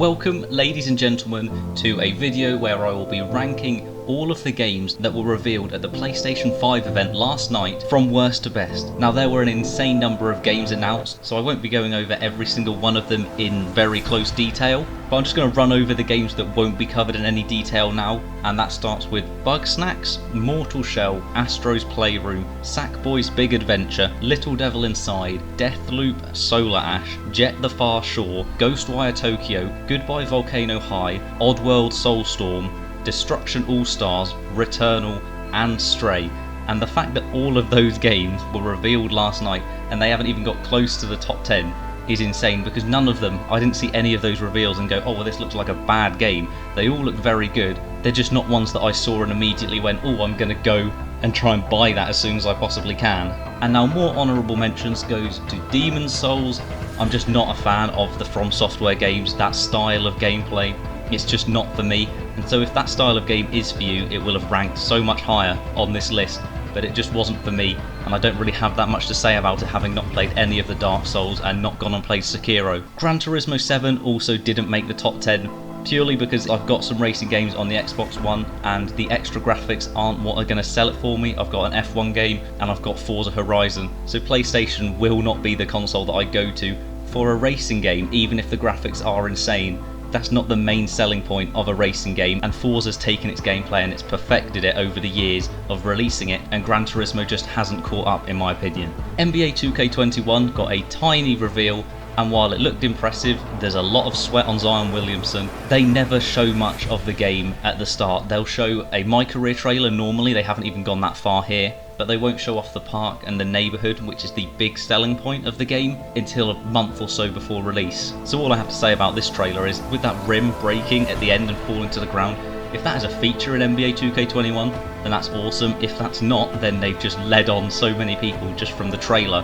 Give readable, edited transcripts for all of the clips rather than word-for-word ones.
Welcome, ladies and gentlemen, to a video where I will be ranking all of the games that were revealed at the PlayStation 5 event last night from worst to best. Now there were an insane number of games announced, so I won't be going over every single one of them in very close detail, but I'm just going to run over the games that won't be covered in any detail now, and that starts with Bugsnax, Mortal Shell, Astro's Playroom, Sackboy's Big Adventure, Little Devil Inside, Deathloop, Solar Ash, Jet the Far Shore, Ghostwire Tokyo, Goodbye Volcano High, Oddworld Soulstorm, Destruction All-Stars, Returnal, and Stray. And the fact that all of those games were revealed last night and they haven't even got close to the top 10 is insane, because none of them, I didn't see any of those reveals and go, oh well, this looks like a bad game. They all look very good. They're just not ones that I saw and immediately went, oh, I'm gonna go and try and buy that as soon as I possibly can. And now more honourable mentions goes to Demon's Souls. I'm just not a fan of the From Software games, that style of gameplay. It's just not for me, and so if that style of game is for you, it will have ranked so much higher on this list, but it just wasn't for me, and I don't really have that much to say about it, having not played any of the Dark Souls and not gone and played Sekiro. Gran Turismo 7 also didn't make the top 10, purely because I've got some racing games on the Xbox One, and the extra graphics aren't what are going to sell it for me. I've got an F1 game, and I've got Forza Horizon, so PlayStation will not be the console that I go to for a racing game, even if the graphics are insane. That's not the main selling point of a racing game, and Forza's taken its gameplay and it's perfected it over the years of releasing it, and Gran Turismo just hasn't caught up in my opinion. NBA 2K21 got a tiny reveal, and while it looked impressive, there's a lot of sweat on Zion Williamson. They never show much of the game at the start. They'll show a My Career trailer normally, they haven't even gone that far here, but they won't show off the park and the neighbourhood, which is the big selling point of the game, until a month or so before release. So all I have to say about this trailer is, with that rim breaking at the end and falling to the ground, if that is a feature in NBA 2K21, then that's awesome. If that's not, then they've just led on so many people just from the trailer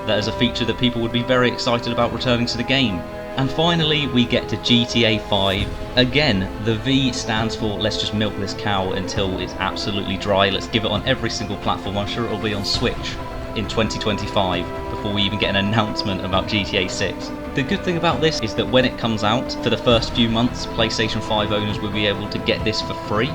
that is a feature that people would be very excited about returning to the game. And finally, we get to GTA 5. Again, the V stands for let's just milk this cow until it's absolutely dry. Let's give it on every single platform. I'm sure it'll be on Switch in 2025 before we even get an announcement about GTA 6. The good thing about this is that when it comes out, for the first few months, PlayStation 5 owners will be able to get this for free.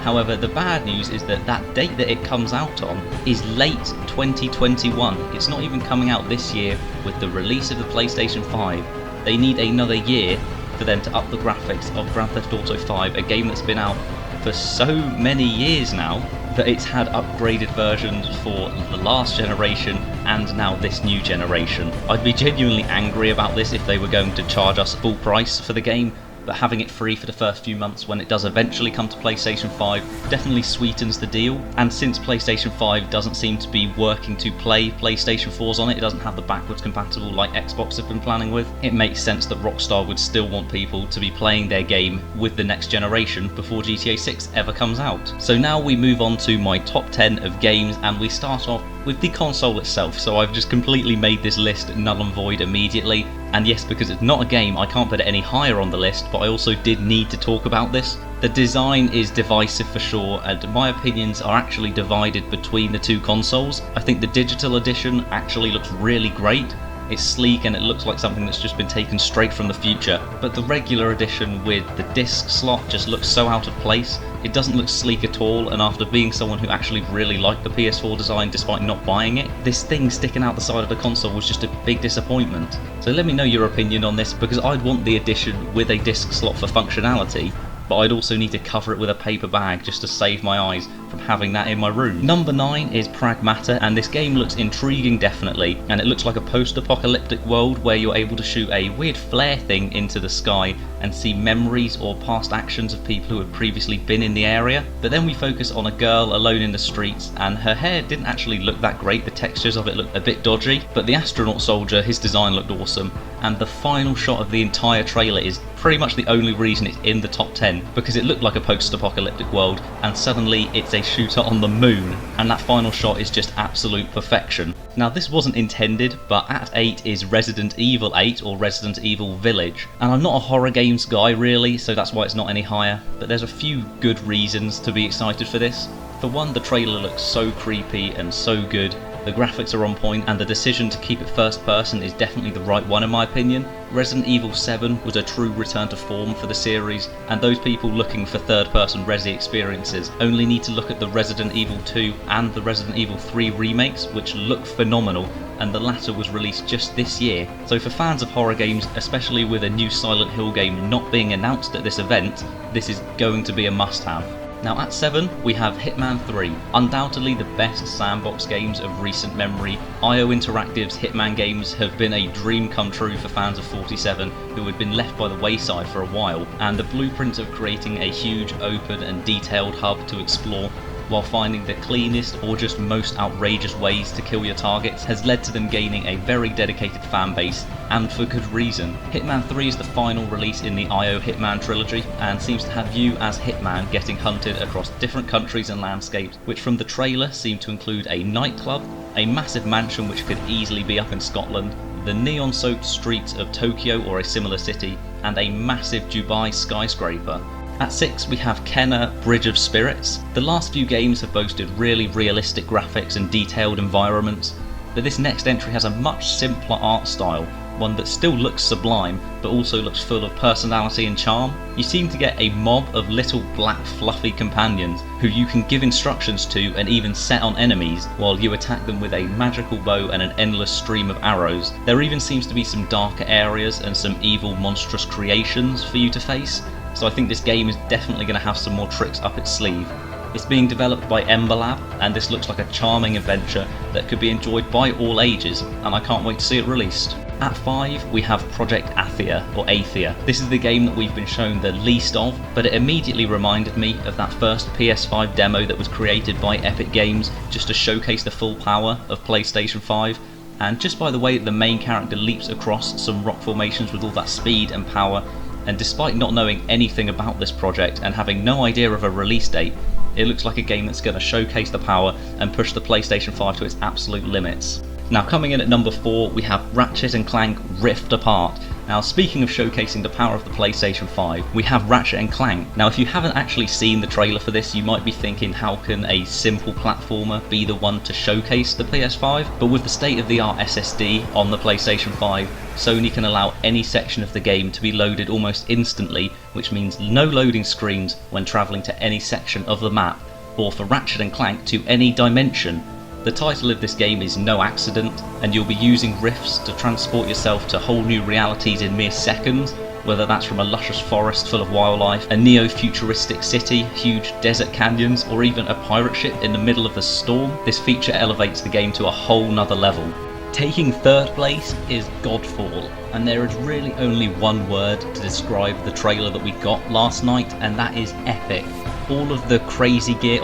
However, the bad news is that that date that it comes out on is late 2021. It's not even coming out this year with the release of the PlayStation 5. They need another year for them to up the graphics of Grand Theft Auto 5, a game that's been out for so many years now that it's had upgraded versions for the last generation and now this new generation. I'd be genuinely angry about this if they were going to charge us full price for the game, but having it free for the first few months when it does eventually come to PlayStation 5 definitely sweetens the deal. And since PlayStation 5 doesn't seem to be working to play PlayStation 4s on it, it doesn't have the backwards compatible like Xbox have been planning with, it makes sense that Rockstar would still want people to be playing their game with the next generation before GTA 6 ever comes out. So now we move on to my top 10 of games, and we start off with the console itself. So I've just completely made this list null and void immediately, and yes, because it's not a game, I can't put it any higher on the list, but I also did need to talk about this. The design is divisive for sure, and my opinions are actually divided between the two consoles. I think the digital edition actually looks really great. It's sleek and it looks like something that's just been taken straight from the future, but the regular edition with the disc slot just looks so out of place. It doesn't look sleek at all, and after being someone who actually really liked the PS4 design despite not buying it, this thing sticking out the side of the console was just a big disappointment. So let me know your opinion on this, because I'd want the edition with a disc slot for functionality, but I'd also need to cover it with a paper bag just to save my eyes from having that in my room. Number 9 is Pragmata, and this game looks intriguing definitely, and it looks like a post-apocalyptic world where you're able to shoot a weird flare thing into the sky and see memories or past actions of people who had previously been in the area. But then we focus on a girl alone in the streets, and her hair didn't actually look that great, the textures of it looked a bit dodgy, but the astronaut soldier, his design looked awesome, and the final shot of the entire trailer is pretty much the only reason it's in the top 10, because it looked like a post-apocalyptic world and suddenly it's a shooter on the moon, and that final shot is just absolute perfection. Now this wasn't intended, but at 8 is Resident Evil 8 or Resident Evil Village, and I'm not a horror games guy really, so that's why it's not any higher, but there's a few good reasons to be excited for this. For one, the trailer looks so creepy and so good, the graphics are on point, and the decision to keep it first person is definitely the right one in my opinion. Resident Evil 7 was a true return to form for the series, and those people looking for third person Resi experiences only need to look at the Resident Evil 2 and the Resident Evil 3 remakes, which look phenomenal, and the latter was released just this year. So for fans of horror games, especially with a new Silent Hill game not being announced at this event, this is going to be a must-have. Now at 7 we have Hitman 3, undoubtedly the best sandbox games of recent memory. IO Interactive's Hitman games have been a dream come true for fans of 47 who had been left by the wayside for a while, and the blueprint of creating a huge open and detailed hub to explore while finding the cleanest or just most outrageous ways to kill your targets has led to them gaining a very dedicated fan base, and for good reason. Hitman 3 is the final release in the IO Hitman trilogy and seems to have you as Hitman getting hunted across different countries and landscapes, which from the trailer seem to include a nightclub, a massive mansion which could easily be up in Scotland, the neon-soaked streets of Tokyo or a similar city, and a massive Dubai skyscraper. At 6 we have Kena Bridge of Spirits. The last few games have boasted really realistic graphics and detailed environments, but this next entry has a much simpler art style, one that still looks sublime but also looks full of personality and charm. You seem to get a mob of little black fluffy companions who you can give instructions to and even set on enemies while you attack them with a magical bow and an endless stream of arrows. There even seems to be some darker areas and some evil monstrous creations for you to face, so I think this game is definitely going to have some more tricks up its sleeve. It's being developed by Ember Lab, and this looks like a charming adventure that could be enjoyed by all ages, and I can't wait to see it released. At 5 we have Project Athia, or Athia. This is the game that we've been shown the least of, but it immediately reminded me of that first PS5 demo that was created by Epic Games just to showcase the full power of PlayStation 5. And just by the way that the main character leaps across some rock formations with all that speed and power, and despite not knowing anything about this project and having no idea of a release date, it looks like a game that's going to showcase the power and push the PlayStation 5 to its absolute limits. Now coming in at number 4 we have Ratchet & Clank Rift Apart. Now speaking of showcasing the power of the PlayStation 5, we have Ratchet & Clank. Now if you haven't actually seen the trailer for this, you might be thinking, how can a simple platformer be the one to showcase the PS5? But with the state-of-the-art SSD on the PlayStation 5, Sony can allow any section of the game to be loaded almost instantly, which means no loading screens when travelling to any section of the map, or for Ratchet & Clank to any dimension. The title of this game is no accident, and you'll be using rifts to transport yourself to whole new realities in mere seconds, whether that's from a luscious forest full of wildlife, a neo-futuristic city, huge desert canyons, or even a pirate ship in the middle of the storm. This feature elevates the game to a whole nother level. Taking third place is Godfall, and there is really only one word to describe the trailer that we got last night, and that is epic. All of the crazy gear,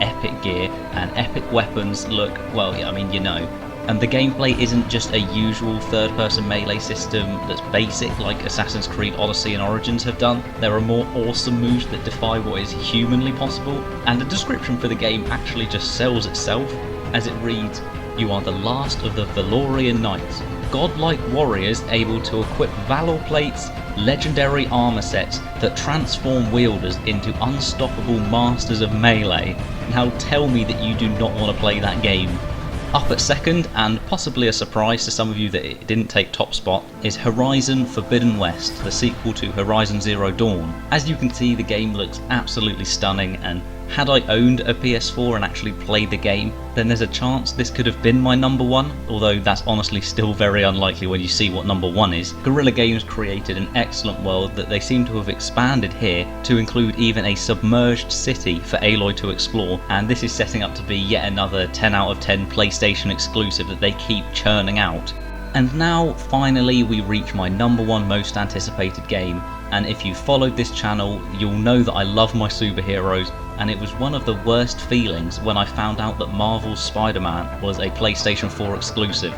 epic gear and epic weapons look, well, yeah, you know. And the gameplay isn't just a usual third-person melee system that's basic like Assassin's Creed Odyssey and Origins have done. There are more awesome moves that defy what is humanly possible, and the description for the game actually just sells itself, as it reads, "You are the last of the Valorian Knights, godlike warriors able to equip Valor plates, legendary armor sets that transform wielders into unstoppable masters of melee." Now tell me that you do not want to play that game. Up at second, and possibly a surprise to some of you that it didn't take top spot, is Horizon Forbidden West, the sequel to Horizon Zero Dawn. As you can see, the game looks absolutely stunning, and had I owned a PS4 and actually played the game, then there's a chance this could have been my number 1, although that's honestly still very unlikely when you see what number 1 is. Guerrilla Games created an excellent world that they seem to have expanded here to include even a submerged city for Aloy to explore, and this is setting up to be yet another 10 out of 10 PlayStation exclusive that they keep churning out. And now, finally, we reach my number 1 most anticipated game, and if you followed this channel, you'll know that I love my superheroes, and it was one of the worst feelings when I found out that Marvel's Spider-Man was a PlayStation 4 exclusive.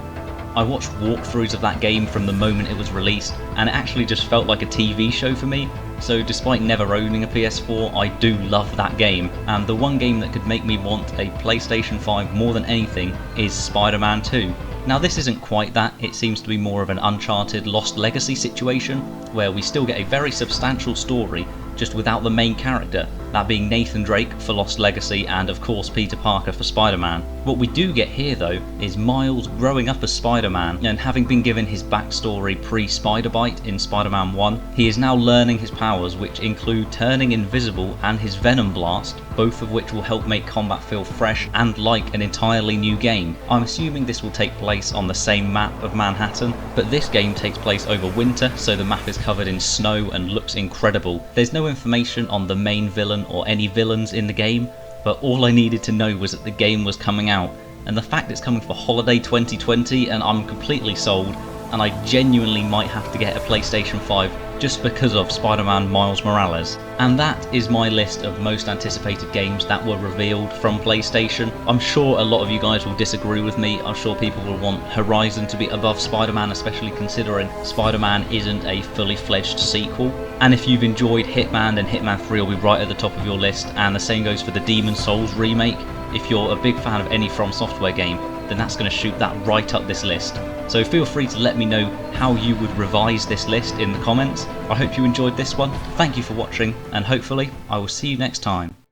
I watched walkthroughs of that game from the moment it was released, and it actually just felt like a TV show for me. So despite never owning a PS4, I do love that game, and the one game that could make me want a PlayStation 5 more than anything is Spider-Man 2. Now this isn't quite that, it seems to be more of an Uncharted Lost Legacy situation, where we still get a very substantial story, just without the main character, that being Nathan Drake for Lost Legacy and of course Peter Parker for Spider-Man. What we do get here though is Miles growing up as Spider-Man, and having been given his backstory pre-Spider-Bite in Spider-Man 1, he is now learning his powers, which include turning invisible and his Venom Blast, both of which will help make combat feel fresh and like an entirely new game. I'm assuming this will take place on the same map of Manhattan, but this game takes place over winter, so the map is covered in snow and looks incredible. There's no information on the main villain or any villains in the game, but all I needed to know was that the game was coming out, and the fact it's coming for holiday 2020 and I'm completely sold, and I genuinely might have to get a PlayStation 5 just because of Spider-Man Miles Morales. And that is my list of most anticipated games that were revealed from PlayStation. I'm sure a lot of you guys will disagree with me. I'm sure people will want Horizon to be above Spider-Man, especially considering Spider-Man isn't a fully fledged sequel. And if you've enjoyed Hitman, then Hitman 3 will be right at the top of your list, and the same goes for the Demon's Souls remake. If you're a big fan of any From Software game, then that's going to shoot that right up this list. So feel free to let me know how you would revise this list in the comments. I hope you enjoyed this one. Thank you for watching, and hopefully I will see you next time.